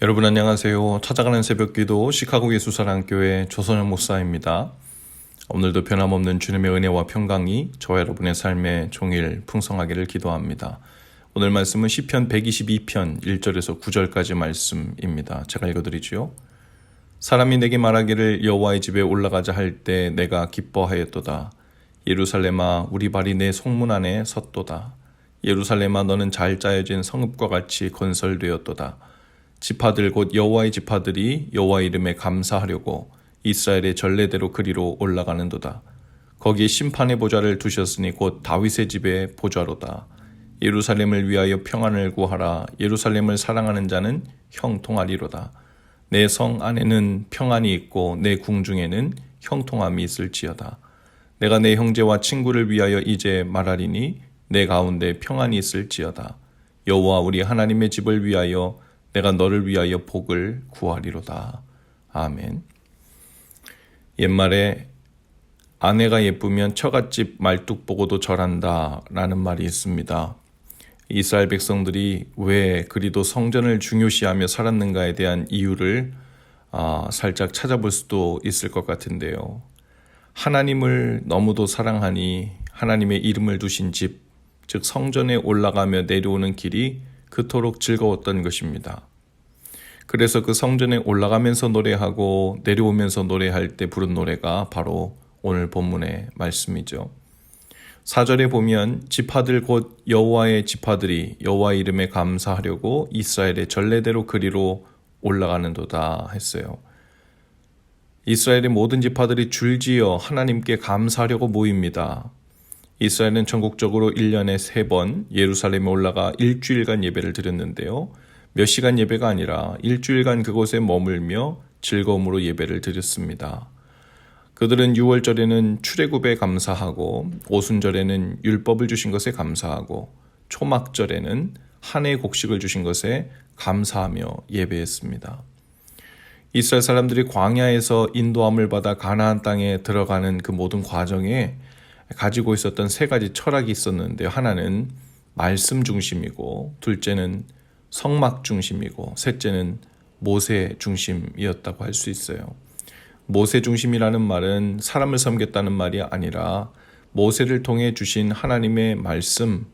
여러분 안녕하세요. 찾아가는 새벽기도 시카고 예수사랑교회 조선영 목사입니다. 오늘도 변함없는 주님의 은혜와 평강이 저와 여러분의 삶에 종일 풍성하기를 기도합니다. 오늘 말씀은 시편 122편 1절에서 9절까지 말씀입니다. 제가 읽어드리지요. 사람이 내게 말하기를 여호와의 집에 올라가자 할 때 내가 기뻐하였도다. 예루살렘아 우리 발이 내 성문 안에 섰도다. 예루살렘아 너는 잘 짜여진 성읍과 같이 건설되었도다. 지파들 곧 여호와의 지파들이 여호와 이름에 감사하려고 이스라엘의 전례대로 그리로 올라가는도다. 거기에 심판의 보좌를 두셨으니 곧 다윗의 집의 보좌로다. 예루살렘을 위하여 평안을 구하라. 예루살렘을 사랑하는 자는 형통하리로다. 내 성 안에는 평안이 있고 내 궁중에는 형통함이 있을지어다. 내가 내 형제와 친구를 위하여 이제 말하리니 내 가운데 평안이 있을지어다. 여호와 우리 하나님의 집을 위하여 내가 너를 위하여 복을 구하리로다. 아멘. 옛말에 아내가 예쁘면 처갓집 말뚝 보고도 절한다 라는 말이 있습니다. 이스라엘 백성들이 왜 그리도 성전을 중요시하며 살았는가에 대한 이유를 살짝 찾아볼 수도 있을 것 같은데요. 하나님을 너무도 사랑하니 하나님의 이름을 두신 집, 즉 성전에 올라가며 내려오는 길이 그토록 즐거웠던 것입니다. 그래서 그 성전에 올라가면서 노래하고 내려오면서 노래할 때 부른 노래가 바로 오늘 본문의 말씀이죠. 4절에 보면 지파들 곧 여호와의 지파들이 여호와 이름에 감사하려고 이스라엘의 전례대로 그리로 올라가는도다 했어요. 이스라엘의 모든 지파들이 줄지어 하나님께 감사하려고 모입니다. 이스라엘은 전국적으로 1년에 3번 예루살렘에 올라가 일주일간 예배를 드렸는데요. 몇 시간 예배가 아니라 일주일간 그곳에 머물며 즐거움으로 예배를 드렸습니다. 그들은 6월절에는 출애굽에 감사하고 오순절에는 율법을 주신 것에 감사하고 초막절에는 한 해의 곡식을 주신 것에 감사하며 예배했습니다. 이스라엘 사람들이 광야에서 인도함을 받아 가나안 땅에 들어가는 그 모든 과정에 가지고 있었던 3가지 철학이 있었는데 하나는 말씀 중심이고 둘째는 성막 중심이고 셋째는 모세 중심이었다고 할 수 있어요. 모세 중심이라는 말은 사람을 섬겼다는 말이 아니라 모세를 통해 주신 하나님의 말씀,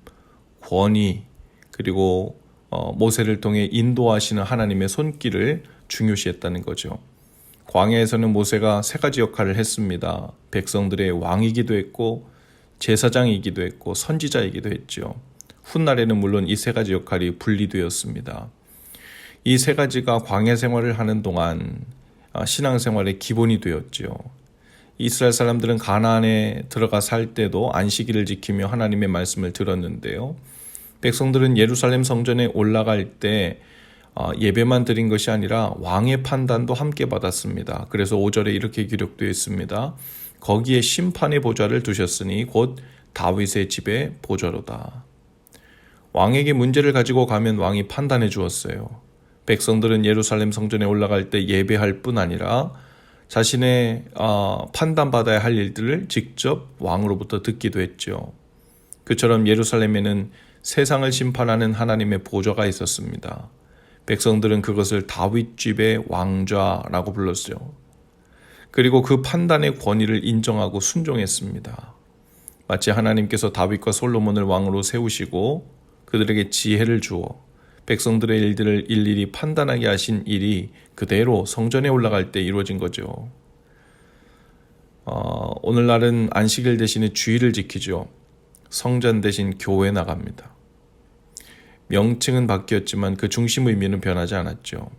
권위 그리고 모세를 통해 인도하시는 하나님의 손길을 중요시했다는 거죠. 광야에서는 모세가 3가지 역할을 했습니다. 백성들의 왕이기도 했고 제사장이기도 했고 선지자이기도 했죠. 훗날에는 물론 이 3가지 역할이 분리되었습니다. 이 3가지가 광야 생활을 하는 동안 신앙생활의 기본이 되었죠. 이스라엘 사람들은 가나안에 들어가 살 때도 안식일을 지키며 하나님의 말씀을 들었는데요. 백성들은 예루살렘 성전에 올라갈 때 예배만 드린 것이 아니라 왕의 판단도 함께 받았습니다. 그래서 5절에 이렇게 기록되어 있습니다. 거기에 심판의 보좌를 두셨으니 곧 다윗의 집의 보좌로다. 왕에게 문제를 가지고 가면 왕이 판단해 주었어요. 백성들은 예루살렘 성전에 올라갈 때 예배할 뿐 아니라 자신의 판단받아야 할 일들을 직접 왕으로부터 듣기도 했죠. 그처럼 예루살렘에는 세상을 심판하는 하나님의 보좌가 있었습니다. 백성들은 그것을 다윗 집의 왕좌라고 불렀죠. 그리고 그 판단의 권위를 인정하고 순종했습니다. 마치 하나님께서 다윗과 솔로몬을 왕으로 세우시고 그들에게 지혜를 주어 백성들의 일들을 일일이 판단하게 하신 일이 그대로 성전에 올라갈 때 이루어진 거죠. 오늘날은 안식일 대신에 주일을 지키죠. 성전 대신 교회 나갑니다. 명칭은 바뀌었지만 그 중심 의미는 변하지 않았죠.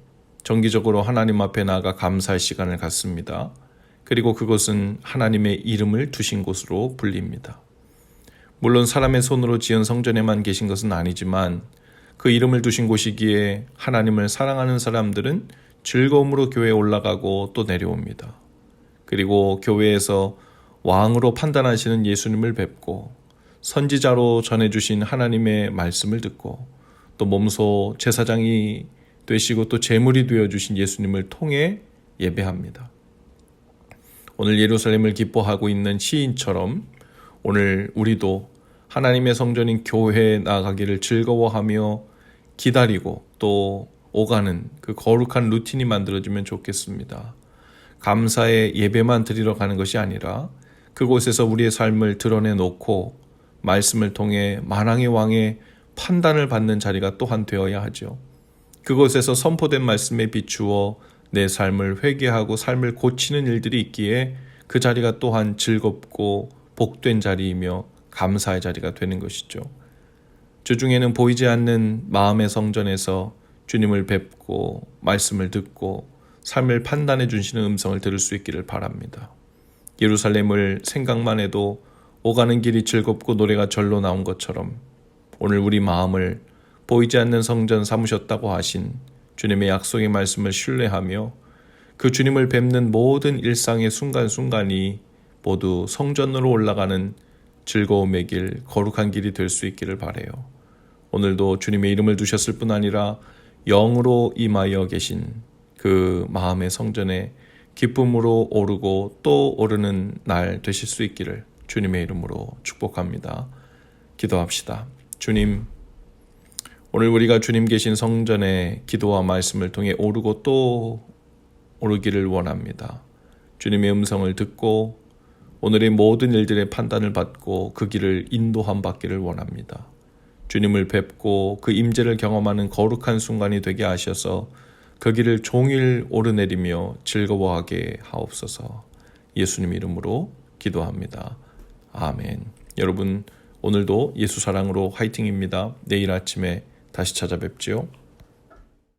정기적으로 하나님 앞에 나아가 감사할 시간을 갖습니다. 그리고 그것은 하나님의 이름을 두신 곳으로 불립니다. 물론 사람의 손으로 지은 성전에만 계신 것은 아니지만 그 이름을 두신 곳이기에 하나님을 사랑하는 사람들은 즐거움으로 교회에 올라가고 또 내려옵니다. 그리고 교회에서 왕으로 판단하시는 예수님을 뵙고 선지자로 전해주신 하나님의 말씀을 듣고 또 몸소 제사장이 되시고 또 제물이 되어주신 예수님을 통해 예배합니다. 오늘 예루살렘을 기뻐하고 있는 시인처럼 오늘 우리도 하나님의 성전인 교회에 나가기를 즐거워하며 기다리고 또 오가는 그 거룩한 루틴이 만들어지면 좋겠습니다. 감사의 예배만 드리러 가는 것이 아니라 그곳에서 우리의 삶을 드러내놓고 말씀을 통해 만왕의 왕의 판단을 받는 자리가 또한 되어야 하죠. 그곳에서 선포된 말씀에 비추어 내 삶을 회개하고 삶을 고치는 일들이 있기에 그 자리가 또한 즐겁고 복된 자리이며 감사의 자리가 되는 것이죠. 주중에는 보이지 않는 마음의 성전에서 주님을 뵙고 말씀을 듣고 삶을 판단해 주시는 음성을 들을 수 있기를 바랍니다. 예루살렘을 생각만 해도 오가는 길이 즐겁고 노래가 절로 나온 것처럼 오늘 우리 마음을 보이지 않는 성전 삼으셨다고 하신 주님의 약속의 말씀을 신뢰하며 그 주님을 뵙는 모든 일상의 순간순간이 모두 성전으로 올라가는 즐거움의 길, 거룩한 길이 될 수 있기를 바라요. 오늘도 주님의 이름을 두셨을 뿐 아니라 영으로 임하여 계신 그 마음의 성전에 기쁨으로 오르고 또 오르는 날 되실 수 있기를 주님의 이름으로 축복합니다. 기도합시다. 주님, 오늘 우리가 주님 계신 성전에 기도와 말씀을 통해 오르고 또 오르기를 원합니다. 주님의 음성을 듣고 오늘의 모든 일들의 판단을 받고 그 길을 인도함 받기를 원합니다. 주님을 뵙고 그 임재를 경험하는 거룩한 순간이 되게 하셔서 그 길을 종일 오르내리며 즐거워하게 하옵소서. 예수님 이름으로 기도합니다. 아멘. 여러분, 오늘도 예수 사랑으로 화이팅입니다. 내일 아침에 다시 찾아뵙지요.